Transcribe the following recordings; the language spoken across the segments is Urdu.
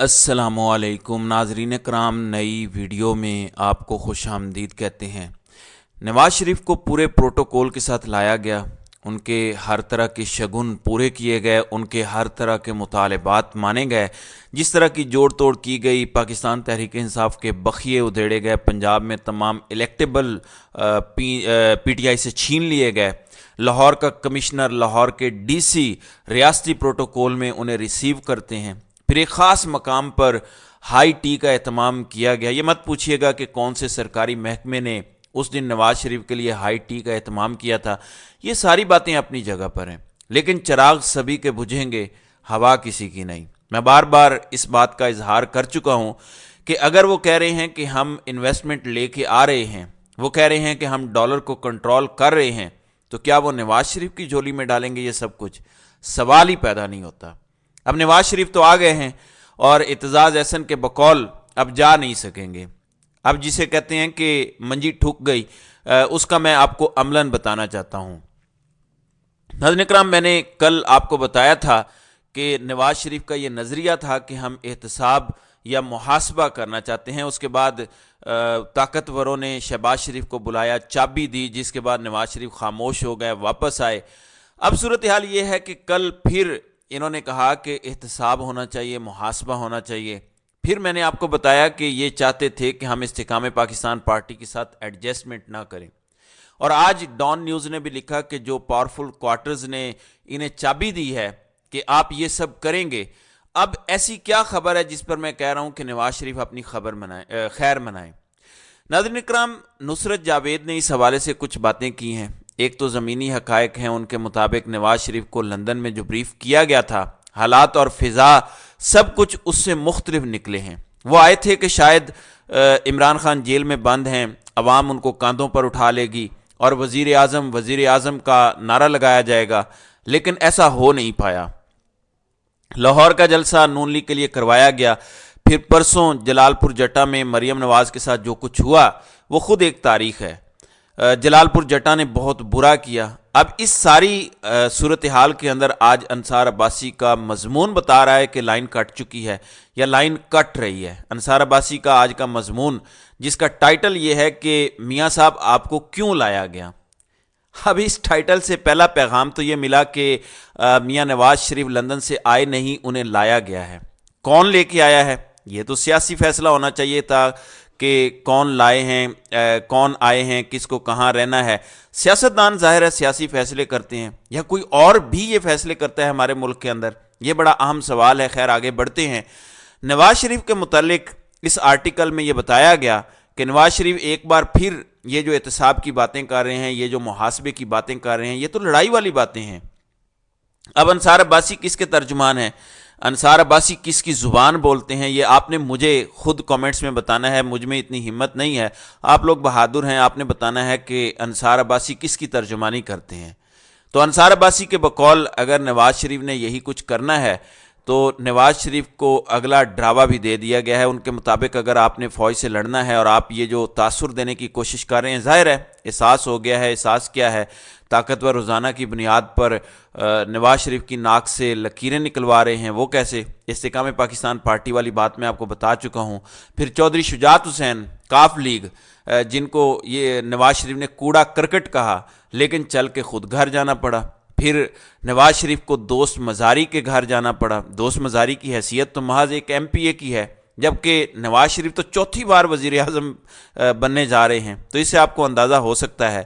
السلام علیکم ناظرین کرام، نئی ویڈیو میں آپ کو خوش آمدید کہتے ہیں۔ نواز شریف کو پورے پروٹوکول کے ساتھ لایا گیا، ان کے ہر طرح کے شگن پورے کیے گئے، ان کے ہر طرح کے مطالبات مانے گئے، جس طرح کی جوڑ توڑ کی گئی، پاکستان تحریک انصاف کے بخیے ادھیڑے گئے، پنجاب میں تمام الیکٹیبل پی ٹی آئی سے چھین لیے گئے، لاہور کا کمشنر، لاہور کے ڈی سی ریاستی پروٹوکول میں انہیں ریسیو کرتے ہیں، پھر ایک خاص مقام پر ہائی ٹی کا اہتمام کیا گیا۔ یہ مت پوچھیے گا کہ کون سے سرکاری محکمے نے اس دن نواز شریف کے لیے ہائی ٹی کا اہتمام کیا تھا، یہ ساری باتیں اپنی جگہ پر ہیں، لیکن چراغ سبھی کے بجھیں گے، ہوا کسی کی نہیں۔ میں بار بار اس بات کا اظہار کر چکا ہوں کہ اگر وہ کہہ رہے ہیں کہ ہم انویسٹمنٹ لے کے آ رہے ہیں، وہ کہہ رہے ہیں کہ ہم ڈالر کو کنٹرول کر رہے ہیں، تو کیا وہ نواز شریف کی جھولی میں ڈالیں گے یہ سب کچھ؟ سوال ہی پیدا نہیں ہوتا۔ اب نواز شریف تو آ گئے ہیں اور اعتزاز احسن کے بقول اب جا نہیں سکیں گے۔ اب جسے کہتے ہیں کہ منجی ٹھک گئی، اس کا میں آپ کو عملاً بتانا چاہتا ہوں۔ ناظرین اکرام، میں نے کل آپ کو بتایا تھا کہ نواز شریف کا یہ نظریہ تھا کہ ہم احتساب یا محاسبہ کرنا چاہتے ہیں۔ اس کے بعد طاقتوروں نے شہباز شریف کو بلایا، چابی دی، جس کے بعد نواز شریف خاموش ہو گئے، واپس آئے۔ اب صورتحال یہ ہے کہ کل پھر انہوں نے کہا کہ احتساب ہونا چاہیے، محاسبہ ہونا چاہیے۔ پھر میں نے آپ کو بتایا کہ یہ چاہتے تھے کہ ہم استحکام پاکستان پارٹی کے ساتھ ایڈجسٹمنٹ نہ کریں، اور آج ڈان نیوز نے بھی لکھا کہ جو پاورفل کوارٹرز نے انہیں چابی دی ہے کہ آپ یہ سب کریں گے۔ اب ایسی کیا خبر ہے جس پر میں کہہ رہا ہوں کہ نواز شریف اپنی خیر منائیں؟ ناظرین اکرام، نصرت جاوید نے اس حوالے سے کچھ باتیں کی ہیں۔ ایک تو زمینی حقائق ہیں، ان کے مطابق نواز شریف کو لندن میں جو بریف کیا گیا تھا، حالات اور فضا سب کچھ اس سے مختلف نکلے ہیں۔ وہ آئے تھے کہ شاید عمران خان جیل میں بند ہیں، عوام ان کو کاندھوں پر اٹھا لے گی اور وزیر اعظم کا نعرہ لگایا جائے گا، لیکن ایسا ہو نہیں پایا۔ لاہور کا جلسہ نون لیگ کے لیے کروایا گیا، پھر پرسوں جلال پور جٹا میں مریم نواز کے ساتھ جو کچھ ہوا وہ خود ایک تاریخ ہے۔ جلال پور جٹا نے بہت برا کیا۔ اب اس ساری صورتحال کے اندر آج انصار عباسی کا مضمون بتا رہا ہے کہ لائن کٹ چکی ہے یا لائن کٹ رہی ہے۔ انصار عباسی کا آج کا مضمون، جس کا ٹائٹل یہ ہے کہ میاں صاحب آپ کو کیوں لایا گیا۔ اب اس ٹائٹل سے پہلا پیغام تو یہ ملا کہ میاں نواز شریف لندن سے آئے نہیں، انہیں لایا گیا ہے۔ کون لے کے آیا ہے؟ یہ تو سیاسی فیصلہ ہونا چاہیے تھا کہ کون لائے ہیں، کون آئے ہیں، کس کو کہاں رہنا ہے۔ سیاستدان ظاہر ہے سیاسی فیصلے کرتے ہیں، یا کوئی اور بھی یہ فیصلے کرتا ہے ہمارے ملک کے اندر؟ یہ بڑا اہم سوال ہے۔ خیر، آگے بڑھتے ہیں۔ نواز شریف کے متعلق اس آرٹیکل میں یہ بتایا گیا کہ نواز شریف ایک بار پھر یہ جو احتساب کی باتیں کر رہے ہیں، یہ جو محاسبے کی باتیں کر رہے ہیں، یہ تو لڑائی والی باتیں ہیں۔ اب انصار عباسی کس کے ترجمان ہیں؟ انصار عباسی کس کی زبان بولتے ہیں؟ یہ آپ نے مجھے خود کامنٹس میں بتانا ہے۔ مجھ میں اتنی ہمت نہیں ہے، آپ لوگ بہادر ہیں، آپ نے بتانا ہے کہ انصار عباسی کس کی ترجمانی کرتے ہیں۔ تو انصار عباسی کے بقول اگر نواز شریف نے یہی کچھ کرنا ہے تو نواز شریف کو اگلا ڈراوا بھی دے دیا گیا ہے۔ ان کے مطابق اگر آپ نے فوج سے لڑنا ہے اور آپ یہ جو تاثر دینے کی کوشش کر رہے ہیں، ظاہر ہے احساس ہو گیا ہے۔ احساس کیا ہے؟ طاقتور روزانہ کی بنیاد پر نواز شریف کی ناک سے لکیریں نکلوا رہے ہیں۔ وہ کیسے؟ استحکام پاکستان پارٹی والی بات میں آپ کو بتا چکا ہوں۔ پھر چودھری شجاعت حسین، کاف لیگ، جن کو یہ نواز شریف نے کوڑا کرکٹ کہا، لیکن چل کے خود گھر جانا پڑا۔ پھر نواز شریف کو دوست مزاری کے گھر جانا پڑا۔ دوست مزاری کی حیثیت تو محض ایک ایم پی اے کی ہے، جبکہ نواز شریف تو چوتھی بار وزیر اعظم بننے جا رہے ہیں، تو اس سے آپ کو اندازہ ہو سکتا ہے۔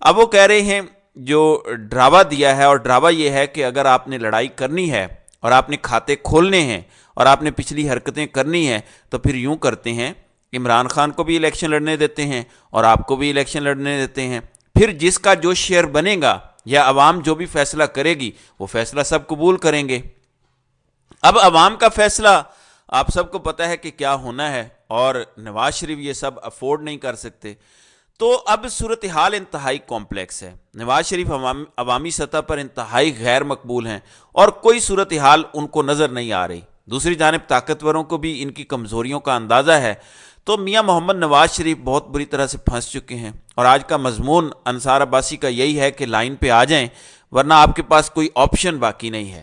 اب وہ کہہ رہے ہیں جو ڈراوا دیا ہے، اور ڈراوا یہ ہے کہ اگر آپ نے لڑائی کرنی ہے اور آپ نے کھاتے کھولنے ہیں اور آپ نے پچھلی حرکتیں کرنی ہیں، تو پھر یوں کرتے ہیں، عمران خان کو بھی الیکشن لڑنے دیتے ہیں اور آپ کو بھی الیکشن لڑنے دیتے ہیں۔ پھر جس کا جو شیئر بنے گا یا عوام جو بھی فیصلہ کرے گی، وہ فیصلہ سب قبول کریں گے۔ اب عوام کا فیصلہ آپ سب کو پتہ ہے کہ کیا ہونا ہے، اور نواز شریف یہ سب افورڈ نہیں کر سکتے۔ تو اب صورتحال انتہائی کمپلیکس ہے۔ نواز شریف عوامی سطح پر انتہائی غیر مقبول ہیں اور کوئی صورتحال ان کو نظر نہیں آ رہی۔ دوسری جانب طاقتوروں کو بھی ان کی کمزوریوں کا اندازہ ہے، تو میاں محمد نواز شریف بہت بری طرح سے پھنس چکے ہیں، اور آج کا مضمون انصار عباسی کا یہی ہے کہ لائن پہ آ جائیں، ورنہ آپ کے پاس کوئی آپشن باقی نہیں ہے۔